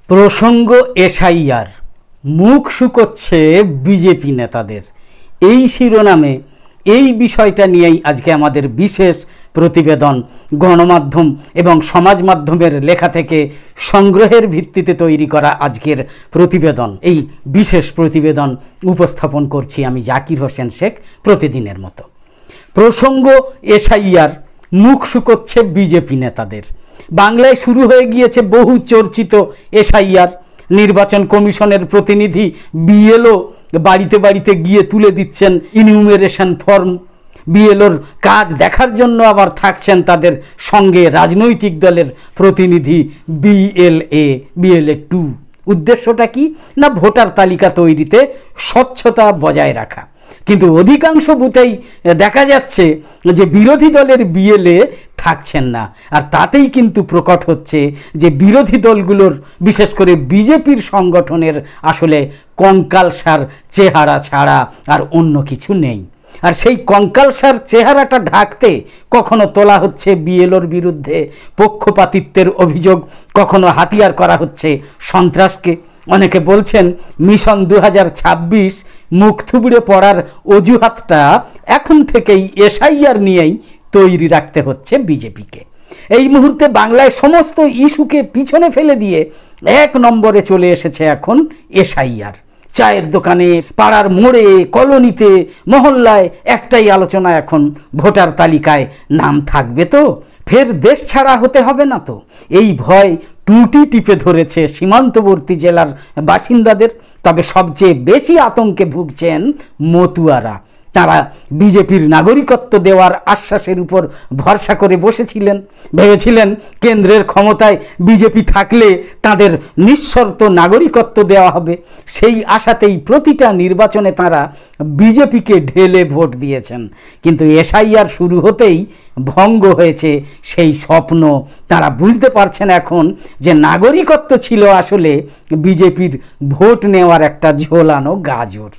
প্রসঙ্গ এসআইআর, মুখ শুকোচ্ছে বিজেপি নেতাদের। এই শিরোনামে এই বিষয়টা নিয়েই আজকে আমাদের বিশেষ প্রতিবেদন। গণমাধ্যম এবং সমাজ মাধ্যমের লেখা থেকে সংগ্রহের ভিত্তিতে তৈরি করা আজকের প্রতিবেদন। এই বিশেষ প্রতিবেদন উপস্থাপন করছি আমি জাকির হোসেন শেখ, প্রতিদিনের মতো। প্রসঙ্গ এসআইআর, মুখ শুকোচ্ছে বিজেপি নেতাদের। বাংলায় শুরু হয়ে গিয়েছে বহু চর্চিত এসআইআর। নির্বাচন কমিশনের প্রতিনিধি বিএলও বাড়িতে বাড়িতে গিয়ে তুলে দিচ্ছেন ইনিউমেরেশন ফর্ম। বিএলওর কাজ দেখার জন্য আবার থাকছেন তাদের সঙ্গে রাজনৈতিক দলের প্রতিনিধি বিএলএ 2। উদ্দেশ্যটা কি না, ভোটার তালিকা তৈরিতে স্বচ্ছতা বজায় রাখা। কিন্তু অধিকাংশ বুথেই দেখা যাচ্ছে যে বিরোধী দলের বিএলএ থাকছেন না। আর তাতেই কিন্তু প্রকট হচ্ছে যে বিরোধী দলগুলোর, বিশেষ করে বিজেপির সংগঠনের আসলে কঙ্কালসার চেহারা ছাড়া আর অন্য কিছু নেই। আর সেই কঙ্কালসার চেহারাটা ঢাকতে কখনো তোলা হচ্ছে বিএলওর বিরুদ্ধে পক্ষপাতিত্বের অভিযোগ, কখনো হাতিয়ার করা হচ্ছে সন্ত্রাসকে। অনেকে বলছেন মিশন 2026 মুখ থুবড়ে পড়ার অজুহাতটা এখন থেকেই এসআইআর নিয়েই তৈরি রাখতে হচ্ছে বিজেপিকে। এই মুহূর্তে বাংলায় সমস্ত ইস্যুকে পিছনে ফেলে দিয়ে 1 নম্বরে চলে এসেছে এখন এসআইআর। চায়ের দোকানে, পাড়ার মোড়ে, কলোনিতে, মহল্লায় একটাই আলোচনা এখন, ভোটার তালিকায় নাম থাকবে তো, ফের দেশ ছাড়া হতে হবে না তো। এই ভয় টুটি টিপে ধরেছে সীমান্তবর্তী জেলার বাসিন্দাদের। তবে সবচেয়ে বেশি আতঙ্কে ভুগছেন মতুয়ারা। তারা বিজেপির নাগরিকত্ব দেওয়ার আশ্বাসের উপর ভরসা করে বসেছিলেন, ভেবেছিলেন কেন্দ্রের ক্ষমতায় বিজেপি থাকলে তাদের নিঃশর্ত নাগরিকত্ব দেওয়া হবে। সেই আশাতেই প্রতিটা নির্বাচনে তারা বিজেপিকে ঢেলে ভোট দিয়েছেন। কিন্তু এসআইআর শুরু হতেই ভঙ্গ হয়েছে সেই স্বপ্ন। তারা বুঝতে পারছেন এখন যে নাগরিকত্ব ছিল আসলে বিজেপির ভোট নেওয়ার একটা ঝোলানো গাজর।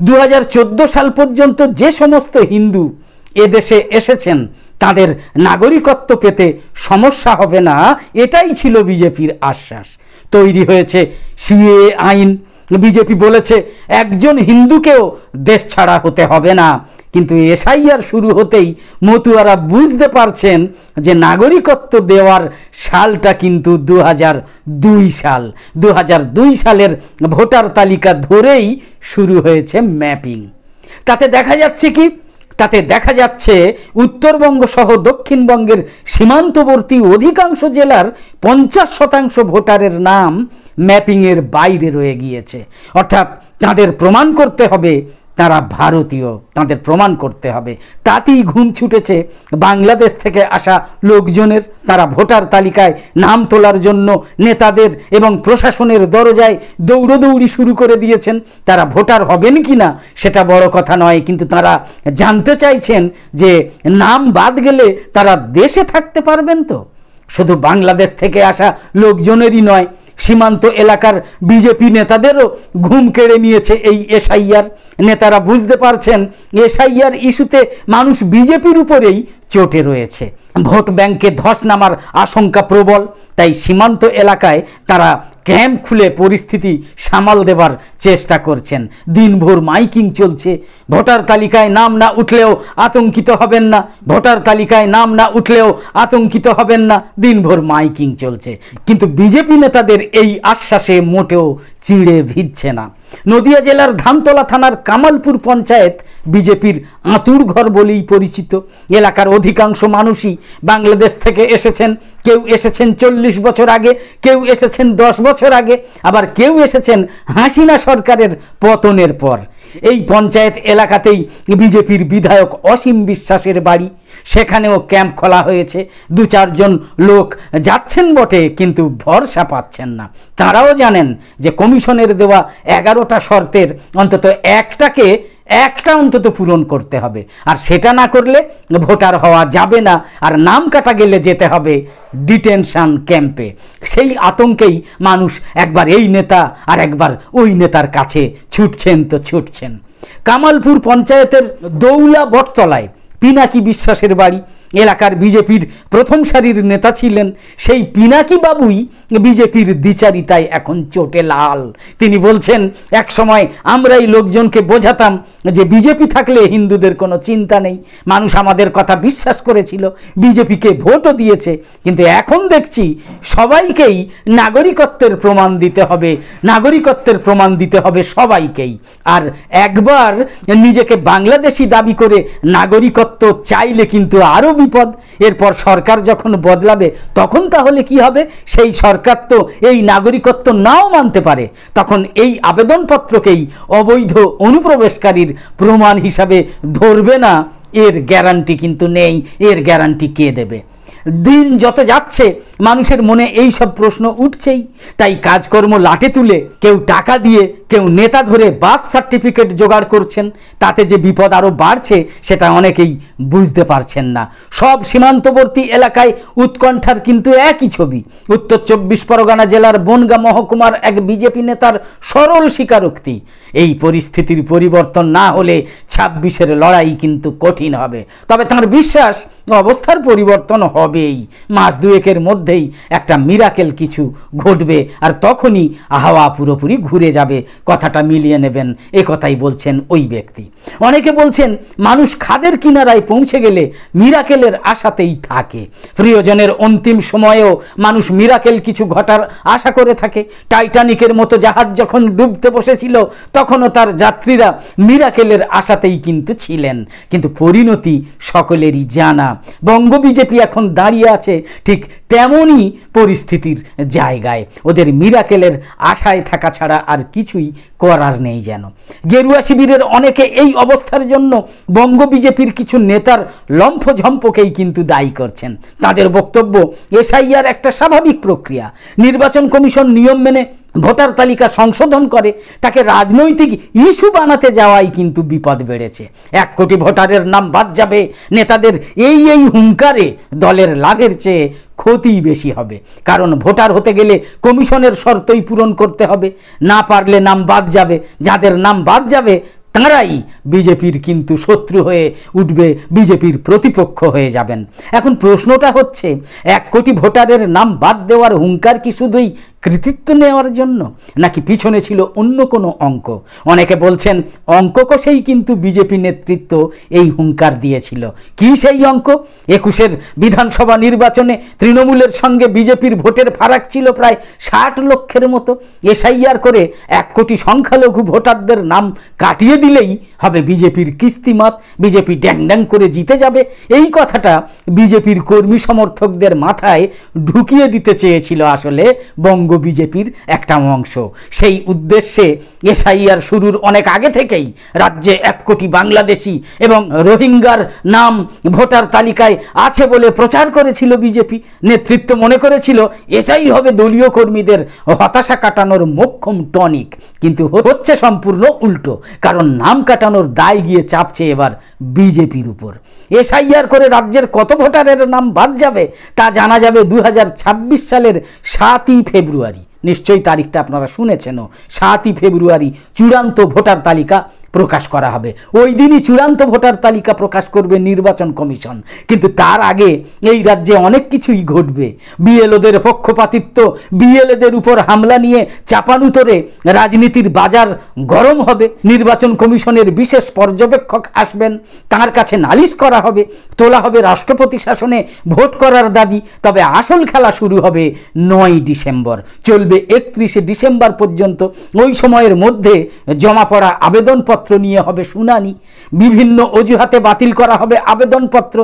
2014 সাল পর্যন্ত যে সমস্ত হিন্দু এদেশে এসেছেন তাদের নাগরিকত্ব পেতে সমস্যা হবে না, এটাই ছিল বিজেপির আশ্বাস। তৈরি হয়েছে সিএ আইন। বিজেপি বলেছে একজন হিন্দুকেও দেশ ছাড়া হতে হবে না। কিন্তু এসআইআর শুরু হতেই মতুয়ারা বুঝতে পারছেন যে নাগরিকত্ব দেওয়ার সালটা কিন্তু 2002 সাল। 2002 সালের ভোটার তালিকা ধরেই শুরু হয়েছে ম্যাপিং। তাতে দেখা যাচ্ছে উত্তরবঙ্গ সহ দক্ষিণবঙ্গের সীমান্তবর্তী অধিকাংশ জেলার 50% ভোটারের নাম ম্যাপিংয়ের বাইরে রয়ে গিয়েছে। অর্থাৎ তাদের প্রমাণ করতে হবে তারা ভারতীয়, তাদের প্রমাণ করতে হবে। তাতেই ঘুম ছুটেছে বাংলাদেশ থেকে আসা লোকজনের। তারা ভোটার তালিকায় নাম তোলার জন্য নেতাদের এবং প্রশাসনের দরজায় দৌড়দৌড়ি শুরু করে দিয়েছেন। তারা ভোটার হবেন কি না সেটা বড় কথা নয়, কিন্তু তারা জানতে চাইছেন যে নাম বাদ গেলে তারা দেশে থাকতে পারবেন তো। শুধু বাংলাদেশ থেকে আসা লোকজনেরই নয়, সীমান্ত এলাকার বিজেপি নেতাদেরও ঘুম কেড়ে নিয়েছে এই এসআইআর। নেতারা বুঝতে পারছেন এসআইআর ইস্যুতে মানুষ বিজেপির উপরেই চটে রয়েছে। ভোট ব্যাংকে ধস নামার আশঙ্কা প্রবল। তাই সীমান্ত এলাকায় তারা ক্যাম্প খুলে পরিস্থিতি সামাল দেবার চেষ্টা করছেন। দিনভর মাইকিং চলছে। ভোটার তালিকায় নাম না উঠলেও আতঙ্কিত হবেন না, ভোটার তালিকায় নাম না উঠলেও আতঙ্কিত হবেন না, দিনভর মাইকিং চলছে। কিন্তু বিজেপি নেতাদের এই আশ্বাসে মোটেও চিড়ে ভিজছে না। নদিয়া জেলার ধানতলা থানার কামালপুর পঞ্চায়েত বিজেপির আঁতুড় ঘর বলেই পরিচিত। এলাকার অধিকাংশ মানুষই বাংলাদেশ থেকে এসেছেন। কেউ এসেছেন 40 বছর আগে, কেউ এসেছেন 10 বছর আগে, আবার কেউ এসেছেন হাসিনা সরকারের পতনের পর। এই পঞ্চায়েত এলাকাতেই বিজেপির বিধায়ক অসীম বিশ্বাসের বাড়ি। সেখানেও ক্যাম্প খোলা হয়েছে। 2-4 জন লোক যাচ্ছেন বটে, কিন্তু ভরসা পাচ্ছেন না। তারাও জানেন যে কমিশনের দেওয়া 11টা শর্তের অন্তত একটা অন্তত পূরণ করতে হবে। আর সেটা না করলে ভোটার হওয়া যাবে না। আর নাম কাটা গেলে যেতে হবে ডিটেনশন ক্যাম্পে। সেই আতঙ্কেই মানুষ একবার এই নেতা আর একবার ওই নেতার কাছে ছুটছেন। কামালপুর পঞ্চায়েতের দৌলা বটতলায় পিনাকি বিশ্বাসের বাড়ি। এলাকার বিজেপির প্রথম সারির নেতা ছিলেন, সেই পিনাকি বাবুই বিজেপির দ্বিচারিতায় এখন চোটে লাল। তিনি বলছেন, এক সময় আমরাই লোকজনকে বোঝাতাম যে বিজেপি থাকলে হিন্দুদের কোনো চিন্তা নেই, মানুষ আমাদের কথা বিশ্বাস করেছিল, বিজেপিকে ভোটও দিয়েছে, কিন্তু এখন দেখছি সবাইকেই নাগরিকত্বের প্রমাণ দিতে হবে, নাগরিকত্বের প্রমাণ দিতে হবে সবাইকেই। আর একবার নিজেকে বাংলাদেশি দাবি করে নাগরিকত্ব চাইলে কিন্তু আরও বিপদ। এরপর সরকার যখন বদলাবে তখন তাহলে কি হবে? সেই সরকার তো এই নাগরিকত্ব নাও মানতে পারে, তখন এই আবেদনপত্রকেই অবৈধ অনুপ্রবেশকারীর প্রমাণ হিসাবে ধরবে না, এর গ্যারান্টি কিন্তু নেই। এর গ্যারান্টি কে দেবে? দিন যত যাচ্ছে মানুষের মনে এই সব প্রশ্ন উঠছেই। তাই কাজকর্ম লাটে তুলে কেউ টাকা দিয়ে, কেউ নেতা ধরে বার্থ সার্টিফিকেট জোগাড় করছেন, তাতে যে বিপদ আরও বাড়ছে সেটা অনেকেই বুঝতে পারছেন না। সব সীমান্তবর্তী এলাকায় উৎকণ্ঠার কিন্তু একই ছবি। উত্তর 24 পরগনা জেলার বনগাঁ মহকুমার এক বিজেপি নেতার সরল স্বীকারোক্তি, এই পরিস্থিতির পরিবর্তন না হলে 26-এর লড়াই কিন্তু কঠিন হবে। তবে তাঁর বিশ্বাস অবস্থার পরিবর্তন হবেই, মাস দুয়েকের মধ্যেই একটা মিরাকেল কিছু ঘটবে, আর তখনই হাওয়া পুরোপুরি ঘুরে যাবে। কথাটা মিলিয়ে নেবেন, এ কথাই বলছেন ওই ব্যক্তি। অনেকে বলছেন মানুষ খাদের কিনারায় পৌঁছে গেলে মিরাকেলের আশাতেই থাকে। প্রিয়জনের অন্তিম সময়েও মানুষ মিরাকেল কিছু ঘটার আশা করে থাকে। টাইটানিকের মতো জাহাজ যখন ডুবতে বসেছিল তখনও তার যাত্রীরা মিরাকেলের আশাতেই কিন্তু ছিলেন, কিন্তু পরিণতি সকলেরই জানা। বঙ্গ বিজেপি এখন দাঁড়িয়ে আছে ঠিক তেমনই পরিস্থিতির জায়গায়। ওদের মিরাকেলের আশায় থাকা ছাড়া আর কিছুই করার নেই যেন। গেরুয়া শিবিরের অনেকে এই অবস্থার জন্য বঙ্গ বিজেপির কিছু নেতার লম্ফঝম্পকেই কিন্তু দায়ী করছেন। তাদের বক্তব্য, এসআইআর একটা স্বাভাবিক প্রক্রিয়া, নির্বাচন কমিশন নিয়ম মেনে ভোটার তালিকা সংশোধন করে, তাকে রাজনৈতিক ইস্যু বানাতে যাওয়াই কিন্তু বিপদ বেড়েছে। 1 কোটি ভোটারের নাম বাদ যাবে, নেতাদের এই হুঙ্কারে দলের লাভের চেয়ে ক্ষতি বেশি হবে। কারণ ভোটার হতে গেলে কমিশনের শর্তই পূরণ করতে হবে, না পারলে নাম বাদ যাবে। যাদের নাম বাদ যাবে তাঁরাই বিজেপির কিন্তু শত্রু হয়ে উঠবে, বিজেপির প্রতিপক্ষ হয়ে যাবেন। এখন প্রশ্নটা হচ্ছে, 1 কোটি ভোটারের নাম বাদ দেওয়ার হুঙ্কার কি শুধুই কৃতিত্ব নেওয়ার জন্য, নাকি পিছনে ছিল অন্য কোনো অঙ্ক? অনেকে বলছেন অঙ্ক কষেই কিন্তু বিজেপি নেতৃত্ব এই হুঙ্কার দিয়েছিল। কি সেই অঙ্ক? 21-এর বিধানসভা নির্বাচনে তৃণমূলের সঙ্গে বিজেপির ভোটের ফারাক ছিল প্রায় 60 লক্ষের মতো। এসআইআর করে 1 কোটি সংখ্যালঘু ভোটারদের নাম কাটিয়ে দিলেই হবে বিজেপির কিস্তিমাত, বিজেপি ড্যাং ড্যাং করে জিতে যাবে। এই কথাটা বিজেপির কর্মী সমর্থকদের মাথায় ঢুকিয়ে দিতে চেয়েছিল আসলে বঙ্গ বিজেপির একটা অংশ। সেই উদ্দেশ্যে এসআইআর শুরুর অনেক আগে থেকেই রাজ্যে 1 কোটি বাংলাদেশি এবং রোহিঙ্গার নাম ভোটার তালিকায় আছে বলে প্রচার করেছিল বিজেপি। নেতৃত্ব মনে করেছিল এটাই হবে দলীয় কর্মীদের হতাশা কাটানোর মোক্ষম টনিক, কিন্তু হচ্ছে সম্পূর্ণ উল্টো। কারণ নাম কাটানোর দায় গিয়ে চাপছে এবার বিজেপির উপর। এসআইআর করে রাজ্যের কত ভোটারের নাম বাদ যাবে তা জানা যাবে 2026 সালের 7ই ফেব্রুয়ারি। নিশ্চয়ই তারিখটা আপনারা শুনেছেনও। 7ই ফেব্রুয়ারি চূড়ান্ত ভোটার তালিকা প্রকাশ করা হবে। ওই দিনই চূড়ান্ত ভোটার তালিকা প্রকাশ করবে নির্বাচন কমিশন। কিন্তু তার আগে এই রাজ্যে অনেক কিছুই ঘটবে। বিএলওদের পক্ষপাতিত্ব, বিএলএদের উপর হামলা নিয়ে চাপানুতরে রাজনীতির বাজার গরম হবে। নির্বাচন কমিশনের বিশেষ পর্যবেক্ষক আসবেন, তার কাছে নালিশ করা হবে, তোলা হবে রাষ্ট্রপতি শাসনে ভোট করার দাবি। তবে আসল খেলা শুরু হবে 9 ডিসেম্বর, চলবে 31শে ডিসেম্বর পর্যন্ত। ওই সময়ের মধ্যে জমা পড়া আবেদনপত্র নিয়ে হবে শুনানি, বিভিন্ন অজুহাতে বাতিল করা হবে আবেদনপত্র।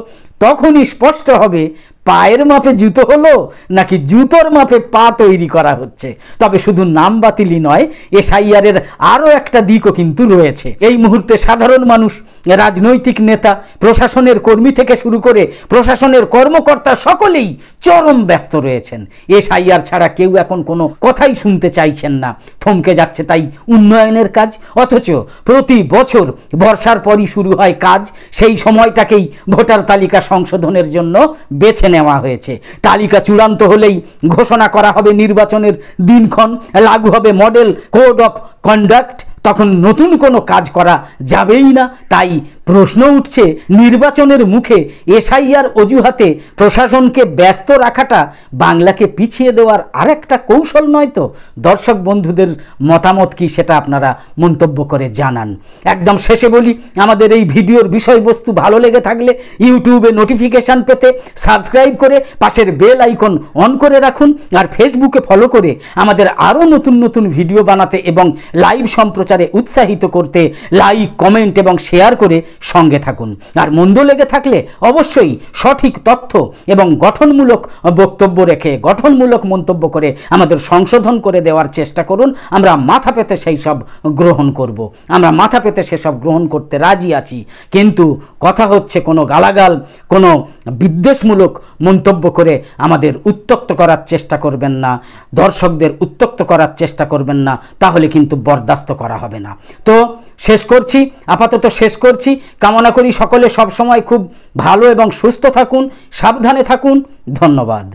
তখনই স্পষ্ট হবে পায়ের মাপে জুতো হলো নাকি জুতোর মাপে পা তৈরি করা হচ্ছে। তবে শুধু নাম বাতিলই নয়, এসআইআর এর আরও একটা দিকও কিন্তু রয়েছে। এই মুহূর্তে সাধারণ মানুষ, রাজনৈতিক নেতা, প্রশাসনের কর্মী থেকে শুরু করে প্রশাসনের কর্মকর্তা সকলেই চরম ব্যস্ত রয়েছেন। এসআইআর ছাড়া কেউ এখন কোনো কথাই শুনতে চাইছেন না। থমকে যাচ্ছে তাই উন্নয়নের কাজ। অথচ প্রতি বছর বর্ষার পরই শুরু হয় কাজ। সেই সময়টাকেই ভোটার তালিকা সংশোধনের জন্য বেছে নেওয়া হয়েছে। তালিকা চূড়ান্ত হলেই ঘোষণা করা হবে নির্বাচনের দিনক্ষণ, লাগু হবে মডেল কোড অফ কন্ডাক্ট। তখন নতুন কোনো কাজ করা যাবেই না। তাই প্রশ্ন উঠছে, নির্বাচনের মুখে এসআইআর অজুহাতে প্রশাসনকে ব্যস্ত রাখাটা বাংলাকে পিছিয়ে দেওয়ার আরেকটা কৌশল নয় তো? দর্শক বন্ধুদের মতামত কি সেটা আপনারা মন্তব্য করে জানান। একদম শেষে বলি, আমাদের এই ভিডিওর বিষয়বস্তু ভালো লেগে থাকলে ইউটিউবে নোটিফিকেশান পেতে সাবস্ক্রাইব করে পাশের বেল আইকন অন করে রাখুন, আর ফেসবুকে ফলো করে আমাদের আরও নতুন নতুন ভিডিও বানাতে এবং লাইভ সম্প্রচারে উৎসাহিত করতে লাইক, কমেন্ট এবং শেয়ার করে সঙ্গে থাকুন। আর মন্দ লেগে থাকলে অবশ্যই সঠিক তথ্য এবং গঠনমূলক বক্তব্য রেখে গঠনমূলক মন্তব্য করে আমাদের সংশোধন করে দেওয়ার চেষ্টা করুন। আমরা মাথা পেতে সেই সব গ্রহণ করব, আমরা মাথা পেতে সেসব গ্রহণ করতে রাজি আছি। কিন্তু কথা হচ্ছে, কোনো গালাগাল, কোনো বিদ্বেষমূলক মন্তব্য করে আমাদের উত্ত্যক্ত করার চেষ্টা করবেন না, দর্শকদের উত্ত্যক্ত করার চেষ্টা করবেন না, তাহলে কিন্তু বরদাস্ত করা হবে না। তো শেষ করছি, আপাতত শেষ করছি। কামনা করি সকলে সবসময় খুব ভালো এবং সুস্থ থাকুন, সাবধানে থাকুন। ধন্যবাদ।